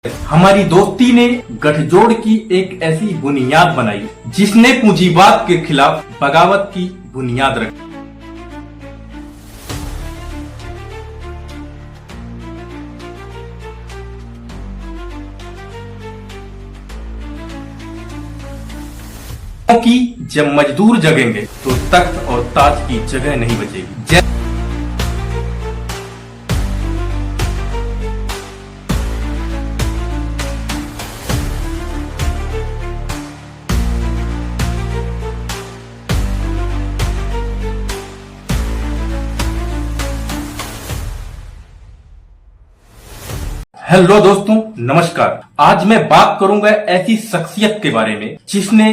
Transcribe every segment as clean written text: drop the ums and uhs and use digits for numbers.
हमारी दोस्ती ने गठजोड़ की एक ऐसी बुनियाद बनाई जिसने पूंजीवाद के खिलाफ बगावत की बुनियाद रखी। क्योंकि जब मजदूर जगेंगे तो तख्त और ताज की जगह नहीं बचेगी। हेलो दोस्तों, नमस्कार। आज मैं बात करूंगा ऐसी शख्सियत के बारे में जिसने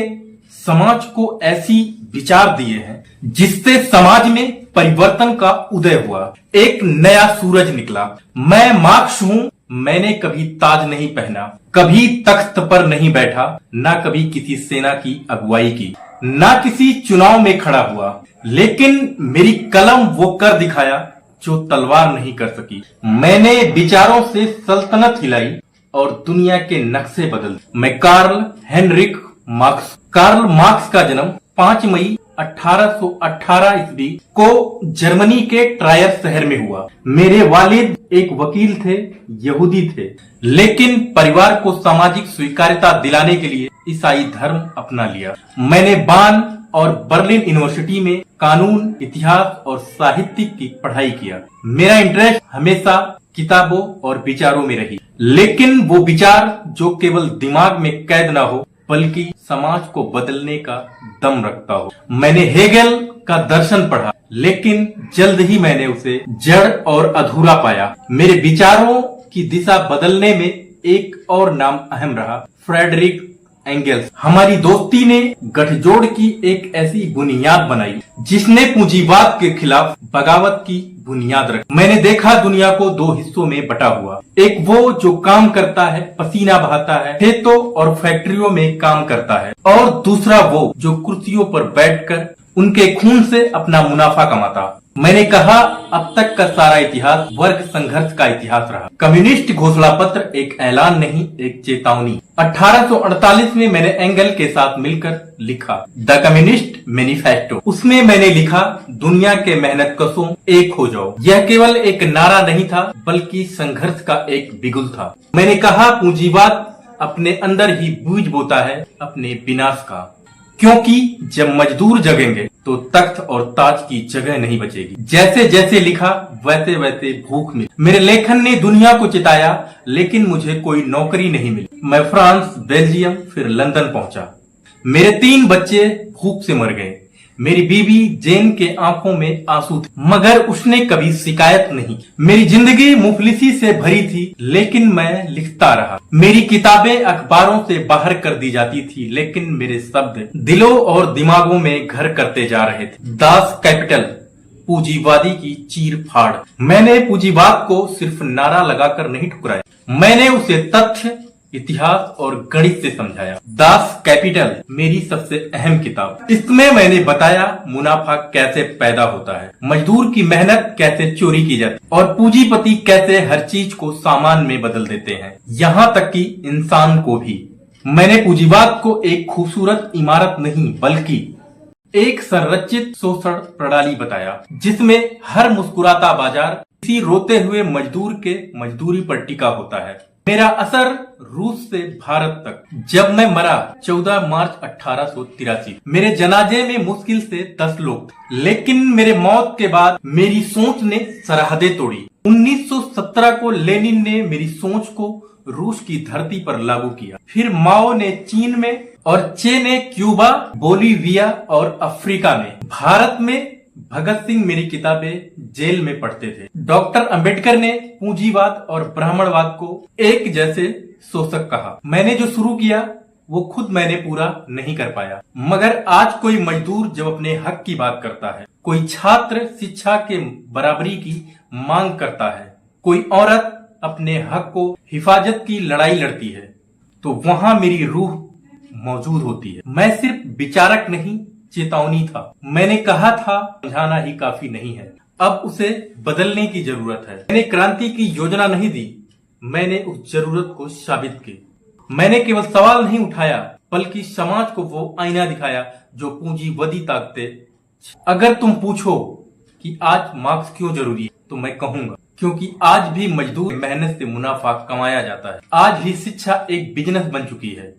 समाज को ऐसी विचार दिए हैं जिससे समाज में परिवर्तन का उदय हुआ, एक नया सूरज निकला। मैं मार्क्स हूं। मैंने कभी ताज नहीं पहना, कभी तख्त पर नहीं बैठा, ना कभी किसी सेना की अगुवाई की, ना किसी चुनाव में खड़ा हुआ, लेकिन मेरी कलम वो कर दिखाया जो तलवार नहीं कर सकी। मैंने विचारों से सल्तनत हिलाई और दुनिया के नक्शे बदल। मैं Karl Heinrich Marx. Karl Marx का जन्म 5 मई 1818 ईस्वी को जर्मनी के ट्रायर शहर में हुआ। मेरे वालिद एक वकील थे, यहूदी थे, लेकिन परिवार को सामाजिक स्वीकार्यता दिलाने के लिए ईसाई धर्म अपना लिया। मैंने बान और बर्लिन यूनिवर्सिटी में कानून, इतिहास और साहित्य की पढ़ाई किया। मेरा इंटरेस्ट हमेशा किताबों और विचारों में रही, लेकिन वो विचार जो केवल दिमाग में कैद ना हो बल्कि समाज को बदलने का दम रखता हो। मैंने हेगेल का दर्शन पढ़ा, लेकिन जल्द ही मैंने उसे जड़ और अधूरा पाया। मेरे विचारों की दिशा बदलने में एक और नाम अहम रहा, फ्रेडरिक एंगेल्स। हमारी दोस्ती ने गठजोड़ की एक ऐसी बुनियाद बनाई जिसने पूंजीवाद के खिलाफ बगावत की बुनियाद रखी। मैंने देखा दुनिया को दो हिस्सों में बटा हुआ, एक वो जो काम करता है, पसीना बहाता है, खेतों और फैक्ट्रियों में काम करता है, और दूसरा वो जो कुर्सियों पर बैठकर उनके खून से अपना मुनाफा कमाता। मैंने कहा अब तक का सारा इतिहास वर्ग संघर्ष का इतिहास रहा। कम्युनिस्ट घोषणा पत्र एक ऐलान नहीं, एक चेतावनी। 1848 में मैंने एंगल के साथ मिलकर लिखा द कम्युनिस्ट मैनिफेस्टो। उसमें मैंने लिखा दुनिया के मेहनतकशों एक हो जाओ। यह केवल एक नारा नहीं था बल्कि संघर्ष का एक बिगुल था। मैंने कहा पूंजीवाद अपने अंदर ही बीज बोता है अपने विनाश का, क्योंकि जब मजदूर जगेंगे तो तख्त और ताज की जगह नहीं बचेगी। जैसे जैसे लिखा वैसे वैसे भूख मिली। मेरे लेखन ने दुनिया को चिताया, लेकिन मुझे कोई नौकरी नहीं मिली। मैं फ्रांस, बेल्जियम, फिर लंदन पहुंचा। मेरे 3 बच्चे भूख से मर गए। मेरी बीवी जेन के आंखों में आंसू थे, मगर उसने कभी शिकायत नहीं। मेरी जिंदगी मुफलिसी से भरी थी, लेकिन मैं लिखता रहा। मेरी किताबें अखबारों से बाहर कर दी जाती थी, लेकिन मेरे शब्द दिलों और दिमागों में घर करते जा रहे थे। दास कैपिटल, पूंजीवादी की चीर फाड़। मैंने पूंजीवाद को सिर्फ नारा लगाकर नहीं ठुकराया, मैंने उसे तथ्य, इतिहास और गणित से समझाया। दास कैपिटल मेरी सबसे अहम किताब। इसमें मैंने बताया मुनाफा कैसे पैदा होता है, मजदूर की मेहनत कैसे चोरी की जाती है, और पूंजीपति कैसे हर चीज को सामान में बदल देते हैं, यहाँ तक कि इंसान को भी। मैंने पूंजीवाद को एक खूबसूरत इमारत नहीं बल्कि एक संरचित शोषण प्रणाली बताया, जिसमें हर मुस्कुराता बाजार किसी रोते हुए मजदूर के मजदूरी पर टिका होता है। मेरा असर रूस से भारत तक। जब मैं मरा 14 मार्च 1883, मेरे जनाजे में मुश्किल से 10 लोग थे, लेकिन मेरे मौत के बाद मेरी सोच ने सरहदें तोड़ी। 1917 को लेनिन ने मेरी सोच को रूस की धरती पर लागू किया, फिर माओ ने चीन में और चे ने क्यूबा, बोलीविया और अफ्रीका में। भारत में भगत सिंह मेरी किताबें जेल में पढ़ते थे। डॉक्टर अंबेडकर ने पूंजीवाद और ब्राह्मणवाद को एक जैसे शोषक कहा। मैंने जो शुरू किया वो खुद मैंने पूरा नहीं कर पाया, मगर आज कोई मजदूर जब अपने हक की बात करता है, कोई छात्र शिक्षा के बराबरी की मांग करता है, कोई औरत अपने हक को हिफाजत की लड़ाई लड़ती है, तो वहां मेरी रूह मौजूद होती है। मैं सिर्फ विचारक नहीं, चेतावनी था। मैंने कहा था समझाना ही काफी नहीं है, अब उसे बदलने की जरूरत है। मैंने क्रांति की योजना नहीं दी, मैंने उस जरूरत को साबित की। मैंने केवल सवाल नहीं उठाया, बल्कि समाज को वो आईना दिखाया जो पूंजीवादी ताकतें। अगर तुम पूछो कि आज मार्क्स क्यों जरूरी है, तो मैं कहूंगा क्योंकि आज भी मजदूर मेहनत से मुनाफा कमाया जाता है। आज भी शिक्षा एक बिजनेस बन चुकी है।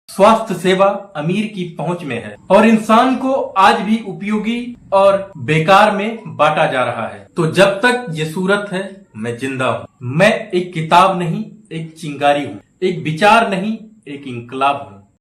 स्वास्थ्य सेवा अमीर की पहुंच में है और इंसान को आज भी उपयोगी और बेकार में बांटा जा रहा है। तो जब तक ये सूरत है, मैं जिंदा हूँ। मैं एक किताब नहीं, एक चिंगारी हूँ। एक विचार नहीं, एक इंकलाब हूँ।